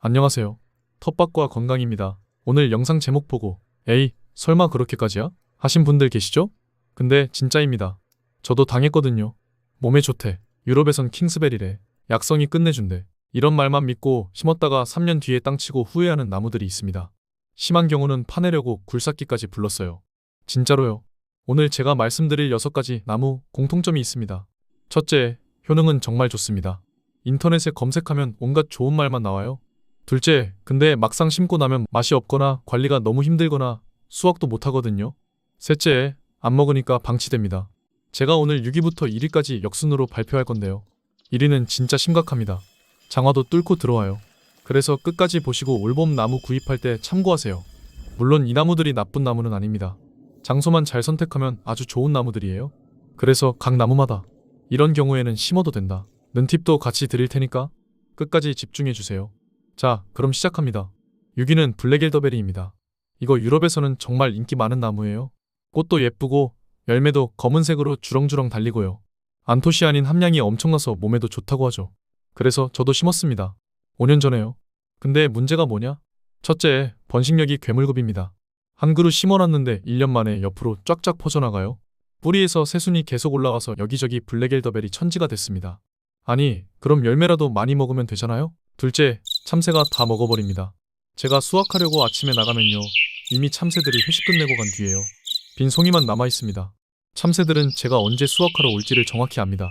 안녕하세요. 텃밭과 건강입니다. 오늘 영상 제목 보고 에이 설마 그렇게까지야? 하신 분들 계시죠? 근데 진짜입니다. 저도 당했거든요. 몸에 좋대. 유럽에선 킹스베리래. 약성이 끝내준대. 이런 말만 믿고 심었다가 3년 뒤에 땅 치고 후회하는 나무들이 있습니다. 심한 경우는 파내려고 굴삭기까지 불렀어요. 진짜로요. 오늘 제가 말씀드릴 6가지 나무 공통점이 있습니다. 첫째, 효능은 정말 좋습니다. 인터넷에 검색하면 온갖 좋은 말만 나와요. 둘째, 근데 막상 심고 나면 맛이 없거나 관리가 너무 힘들거나 수확도 못하거든요. 셋째, 안 먹으니까 방치됩니다. 제가 오늘 6위부터 1위까지 역순으로 발표할 건데요. 1위는 진짜 심각합니다. 장화도 뚫고 들어와요. 그래서 끝까지 보시고 올봄 나무 구입할 때 참고하세요. 물론 이 나무들이 나쁜 나무는 아닙니다. 장소만 잘 선택하면 아주 좋은 나무들이에요. 그래서 각 나무마다 이런 경우에는 심어도 된다 는 팁도 같이 드릴 테니까 끝까지 집중해주세요. 자, 그럼 시작합니다. 6위는 블랙 엘더베리입니다. 이거 유럽에서는 정말 인기 많은 나무예요. 꽃도 예쁘고 열매도 검은색으로 주렁주렁 달리고요. 안토시아닌 함량이 엄청나서 몸에도 좋다고 하죠. 그래서 저도 심었습니다. 5년 전에요. 근데 문제가 뭐냐? 첫째, 번식력이 괴물급입니다. 한 그루 심어놨는데 1년 만에 옆으로 쫙쫙 퍼져나가요. 뿌리에서 새순이 계속 올라와서 여기저기 블랙 엘더베리 천지가 됐습니다. 아니, 그럼 열매라도 많이 먹으면 되잖아요? 둘째, 참새가 다 먹어버립니다. 제가 수확하려고 아침에 나가면요. 이미 참새들이 회식 끝내고 간 뒤에요. 빈 송이만 남아있습니다. 참새들은 제가 언제 수확하러 올지를 정확히 압니다.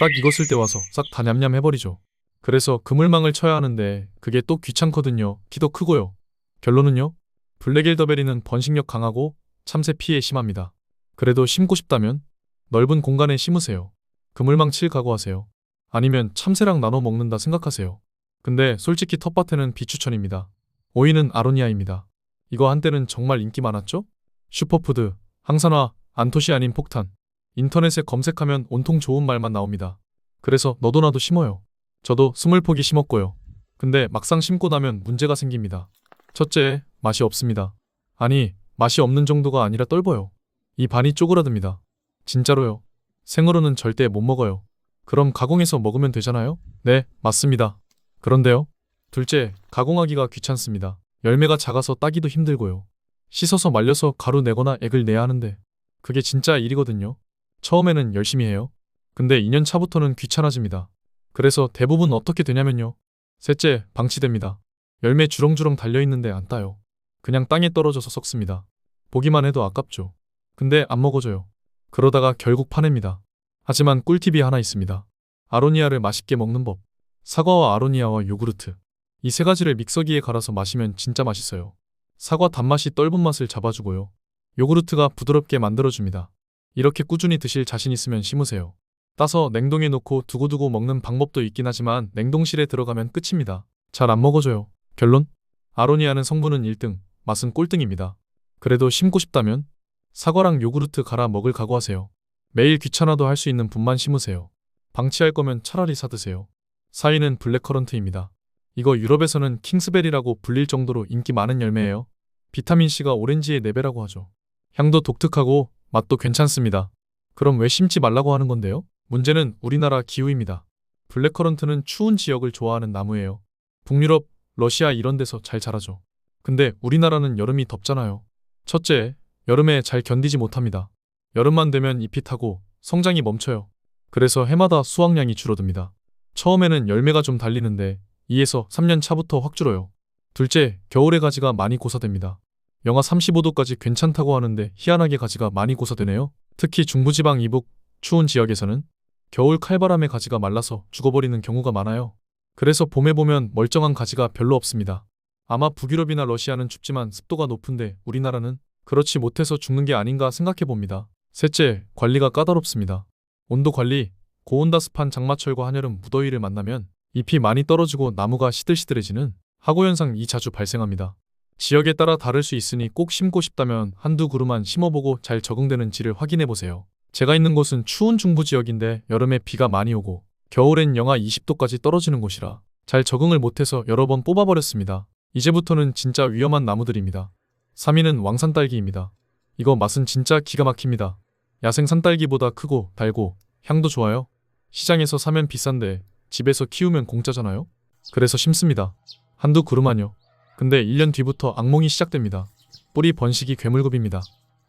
딱 익었을 때 와서 싹 다 냠냠 해버리죠. 그래서 그물망을 쳐야 하는데 그게 또 귀찮거든요. 키도 크고요. 결론은요. 블랙 엘더베리는 번식력 강하고 참새 피해 심합니다. 그래도 심고 싶다면 넓은 공간에 심으세요. 그물망 칠 각오하세요. 아니면 참새랑 나눠 먹는다 생각하세요. 근데 솔직히 텃밭에는 비추천입니다. 5위는 아로니아입니다. 이거 한때는 정말 인기 많았죠? 슈퍼푸드, 항산화, 안토시아닌 폭탄. 인터넷에 검색하면 온통 좋은 말만 나옵니다. 그래서 너도 나도 심어요. 저도 20포기 심었고요. 근데 막상 심고 나면 문제가 생깁니다. 첫째, 맛이 없습니다. 아니, 맛이 없는 정도가 아니라 떫어요. 이 반이 쪼그라듭니다. 진짜로요. 생으로는 절대 못 먹어요. 그럼 가공해서 먹으면 되잖아요? 네, 맞습니다. 그런데요. 둘째, 가공하기가 귀찮습니다. 열매가 작아서 따기도 힘들고요. 씻어서 말려서 가루 내거나 액을 내야 하는데 그게 진짜 일이거든요. 처음에는 열심히 해요. 근데 2년 차부터는 귀찮아집니다. 그래서 대부분 어떻게 되냐면요. 셋째, 방치됩니다. 열매 주렁주렁 달려있는데 안 따요. 그냥 땅에 떨어져서 썩습니다. 보기만 해도 아깝죠. 근데 안 먹어져요. 그러다가 결국 파냅니다. 하지만 꿀팁이 하나 있습니다. 아로니아를 맛있게 먹는 법. 사과와 아로니아와 요구르트. 이 3가지를 믹서기에 갈아서 마시면 진짜 맛있어요. 사과 단맛이 떫은 맛을 잡아주고요. 요구르트가 부드럽게 만들어줍니다. 이렇게 꾸준히 드실 자신 있으면 심으세요. 따서 냉동에 놓고 두고두고 먹는 방법도 있긴 하지만 냉동실에 들어가면 끝입니다. 잘 안 먹어져요. 결론? 아로니아는 성분은 1등, 맛은 꼴등입니다. 그래도 심고 싶다면 사과랑 요구르트 갈아 먹을 각오하세요. 매일 귀찮아도 할 수 있는 분만 심으세요. 방치할 거면 차라리 사드세요. 4위는 블랙커런트입니다. 이거 유럽에서는 킹스베리라고 불릴 정도로 인기 많은 열매예요. 비타민C가 오렌지의 4배라고 하죠. 향도 독특하고 맛도 괜찮습니다. 그럼 왜 심지 말라고 하는 건데요? 문제는 우리나라 기후입니다. 블랙커런트는 추운 지역을 좋아하는 나무예요. 북유럽, 러시아 이런 데서 잘 자라죠. 근데 우리나라는 여름이 덥잖아요. 첫째, 여름에 잘 견디지 못합니다. 여름만 되면 잎이 타고 성장이 멈춰요. 그래서 해마다 수확량이 줄어듭니다. 처음에는 열매가 좀 달리는데 2에서 3년 차부터 확 줄어요. 둘째, 겨울에 가지가 많이 고사됩니다. 영하 35도까지 괜찮다고 하는데 희한하게 가지가 많이 고사되네요. 특히 중부지방 이북, 추운 지역에서는 겨울 칼바람에 가지가 말라서 죽어버리는 경우가 많아요. 그래서 봄에 보면 멀쩡한 가지가 별로 없습니다. 아마 북유럽이나 러시아는 춥지만 습도가 높은데 우리나라는 그렇지 못해서 죽는 게 아닌가 생각해봅니다. 셋째, 관리가 까다롭습니다. 온도 관리, 고온다습한 장마철과 한여름 무더위를 만나면 잎이 많이 떨어지고 나무가 시들시들해지는 하고현상이 자주 발생합니다. 지역에 따라 다를 수 있으니 꼭 심고 싶다면 한두 그루만 심어보고 잘 적응되는지를 확인해보세요. 제가 있는 곳은 추운 중부지역인데 여름에 비가 많이 오고 겨울엔 영하 20도까지 떨어지는 곳이라 잘 적응을 못해서 여러 번 뽑아버렸습니다. 이제부터는 진짜 위험한 나무들입니다. 3위는 왕산딸기입니다. 이거 맛은 진짜 기가 막힙니다. 야생 산딸기보다 크고 달고 향도 좋아요. 시장에서 사면 비싼데 집에서 키우면 공짜잖아요. 그래서 심습니다. 한두 그루만요. 근데 1년 뒤부터 악몽이 시작됩니다. 뿌리 번식이 괴물급입니다.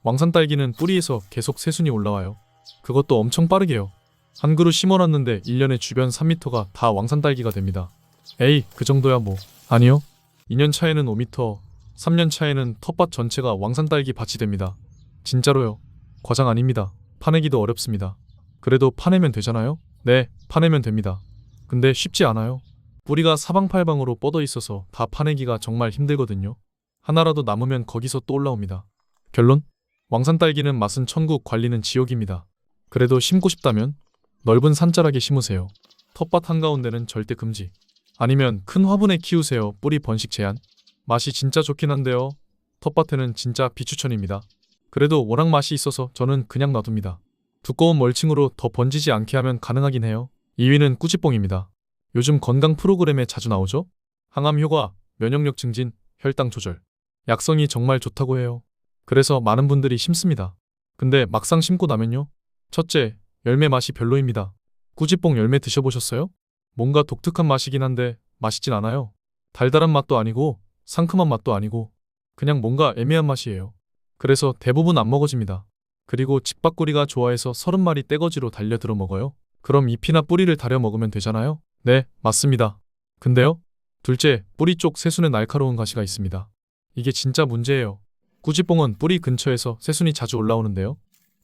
왕산딸기는 뿌리에서 계속 새순이 올라와요. 그것도 엄청 빠르게요. 한 그루 심어놨는데 1년에 주변 3m가 다 왕산딸기가 됩니다. 에이, 그 정도야 뭐. 아니요. 2년 차에는 5m, 3년 차에는 텃밭 전체가 왕산딸기 밭이 됩니다. 진짜로요. 과장 아닙니다. 파내기도 어렵습니다. 그래도 파내면 되잖아요? 네, 파내면 됩니다. 근데 쉽지 않아요. 뿌리가 사방팔방으로 뻗어 있어서 다 파내기가 정말 힘들거든요. 하나라도 남으면 거기서 또 올라옵니다. 결론? 왕산딸기는 맛은 천국, 관리는 지옥입니다. 그래도 심고 싶다면 넓은 산자락에 심으세요. 텃밭 한가운데는 절대 금지. 아니면 큰 화분에 키우세요. 뿌리 번식 제한. 맛이 진짜 좋긴 한데요. 텃밭에는 진짜 비추천입니다. 그래도 워낙 맛이 있어서 저는 그냥 놔둡니다. 두꺼운 멀칭으로 더 번지지 않게 하면 가능하긴 해요. 2위는 꾸지뽕입니다. 요즘 건강 프로그램에 자주 나오죠? 항암 효과, 면역력 증진, 혈당 조절. 약성이 정말 좋다고 해요. 그래서 많은 분들이 심습니다. 근데 막상 심고 나면요. 첫째, 열매 맛이 별로입니다. 꾸지뽕 열매 드셔보셨어요? 뭔가 독특한 맛이긴 한데 맛있진 않아요. 달달한 맛도 아니고 상큼한 맛도 아니고 그냥 뭔가 애매한 맛이에요. 그래서 대부분 안 먹어집니다. 그리고 집밥구리가 좋아해서 30마리 떼거지로 달려들어 먹어요. 그럼 잎이나 뿌리를 다려 먹으면 되잖아요? 네, 맞습니다. 근데요? 둘째, 뿌리 쪽 새순에 날카로운 가시가 있습니다. 이게 진짜 문제예요. 꾸지뽕은 뿌리 근처에서 새순이 자주 올라오는데요.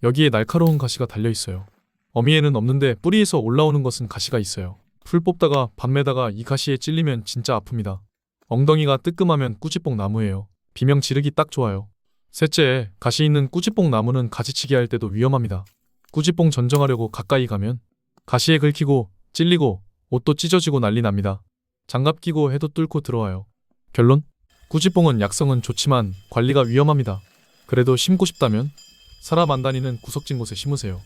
여기에 날카로운 가시가 달려 있어요. 어미에는 없는데 뿌리에서 올라오는 것은 가시가 있어요. 풀 뽑다가 밤매다가 이 가시에 찔리면 진짜 아픕니다. 엉덩이가 뜨끔하면 꾸지뽕 나무예요. 비명 지르기 딱 좋아요. 셋째, 가시 있는 꾸지뽕 나무는 가지치기 할 때도 위험합니다. 꾸지뽕 전정하려고 가까이 가면 가시에 긁히고 찔리고 옷도 찢어지고 난리 납니다. 장갑 끼고 해도 뚫고 들어와요. 결론? 꾸지뽕은 약성은 좋지만 관리가 위험합니다. 그래도 심고 싶다면 사람 안 다니는 구석진 곳에 심으세요.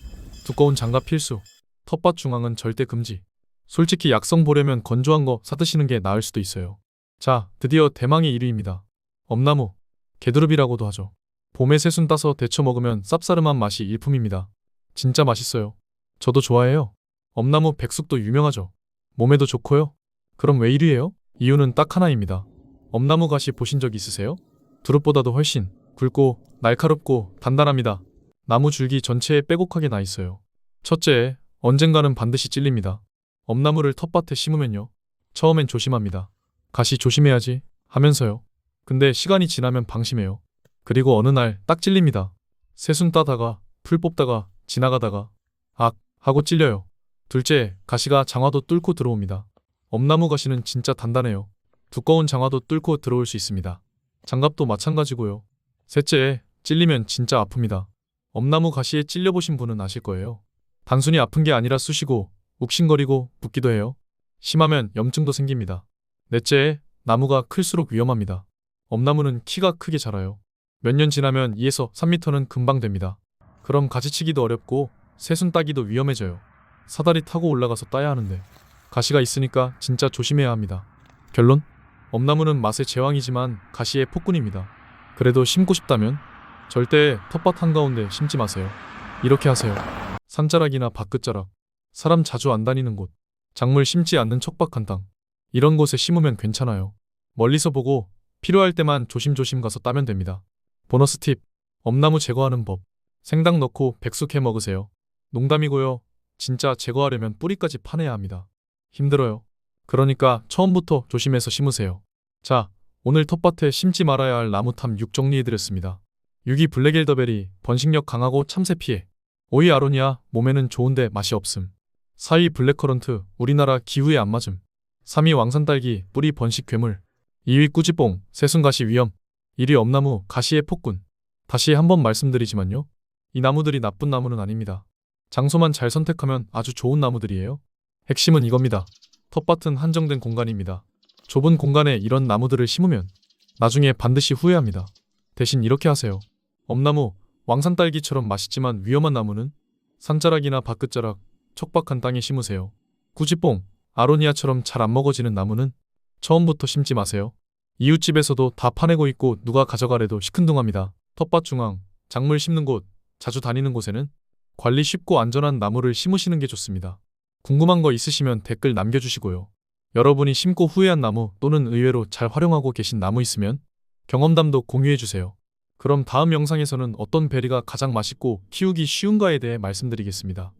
두꺼운 장갑 필수. 텃밭 중앙은 절대 금지. 솔직히 약성 보려면 건조한 거 사드시는 게 나을 수도 있어요. 자, 드디어 대망의 1위입니다. 엄나무. 개두릅이라고도 하죠. 봄에 새순 따서 데쳐 먹으면 쌉싸름한 맛이 일품입니다. 진짜 맛있어요. 저도 좋아해요. 엄나무 백숙도 유명하죠. 몸에도 좋고요. 그럼 왜 1위예요? 이유는 딱 하나입니다. 엄나무 가시 보신 적 있으세요? 두릅보다도 훨씬 굵고 날카롭고 단단합니다. 나무 줄기 전체에 빼곡하게 나 있어요. 첫째, 언젠가는 반드시 찔립니다. 엄나무를 텃밭에 심으면요. 처음엔 조심합니다. 가시 조심해야지 하면서요. 근데 시간이 지나면 방심해요. 그리고 어느 날 딱 찔립니다. 새순 따다가 풀 뽑다가 지나가다가 악 하고 찔려요. 둘째, 가시가 장화도 뚫고 들어옵니다. 엄나무 가시는 진짜 단단해요. 두꺼운 장화도 뚫고 들어올 수 있습니다. 장갑도 마찬가지고요. 셋째, 찔리면 진짜 아픕니다. 엄나무 가시에 찔려보신 분은 아실 거예요. 단순히 아픈 게 아니라 쑤시고 욱신거리고 붓기도 해요. 심하면 염증도 생깁니다. 넷째, 나무가 클수록 위험합니다. 엄나무는 키가 크게 자라요. 몇 년 지나면 2에서 3m는 금방 됩니다. 그럼 가지치기도 어렵고 새순 따기도 위험해져요. 사다리 타고 올라가서 따야 하는데 가시가 있으니까 진짜 조심해야 합니다. 결론? 엄나무는 맛의 제왕이지만 가시의 폭군입니다. 그래도 심고 싶다면 절대 텃밭 한가운데 심지 마세요. 이렇게 하세요. 산자락이나 밭끝자락, 사람 자주 안 다니는 곳, 작물 심지 않는 척박한 땅, 이런 곳에 심으면 괜찮아요. 멀리서 보고 필요할 때만 조심조심 가서 따면 됩니다. 보너스 팁, 엄나무 제거하는 법. 생당 넣고 백숙해 먹으세요. 농담이고요. 진짜 제거하려면 뿌리까지 파내야 합니다. 힘들어요. 그러니까 처음부터 조심해서 심으세요. 자, 오늘 텃밭에 심지 말아야 할 나무탐 6 정리해드렸습니다. 6위 블랙 엘더베리, 번식력 강하고 참새 피해. 5위 아로니아, 몸에는 좋은데 맛이 없음. 4위 블랙커런트, 우리나라 기후에 안 맞음. 3위 왕산딸기, 뿌리 번식 괴물. 2위 꾸지뽕, 새순가시 위험. 1위 엄나무, 가시의 폭군. 다시 한번 말씀드리지만요. 이 나무들이 나쁜 나무는 아닙니다. 장소만 잘 선택하면 아주 좋은 나무들이에요. 핵심은 이겁니다. 텃밭은 한정된 공간입니다. 좁은 공간에 이런 나무들을 심으면 나중에 반드시 후회합니다. 대신 이렇게 하세요. 엄나무, 왕산딸기처럼 맛있지만 위험한 나무는 산자락이나 밭끝자락, 척박한 땅에 심으세요. 꾸지뽕, 아로니아처럼 잘 안 먹어지는 나무는 처음부터 심지 마세요. 이웃집에서도 다 파내고 있고 누가 가져가래도 시큰둥합니다. 텃밭 중앙, 작물 심는 곳, 자주 다니는 곳에는 관리 쉽고 안전한 나무를 심으시는 게 좋습니다. 궁금한 거 있으시면 댓글 남겨주시고요. 여러분이 심고 후회한 나무 또는 의외로 잘 활용하고 계신 나무 있으면 경험담도 공유해주세요. 그럼 다음 영상에서는 어떤 베리가 가장 맛있고 키우기 쉬운가에 대해 말씀드리겠습니다.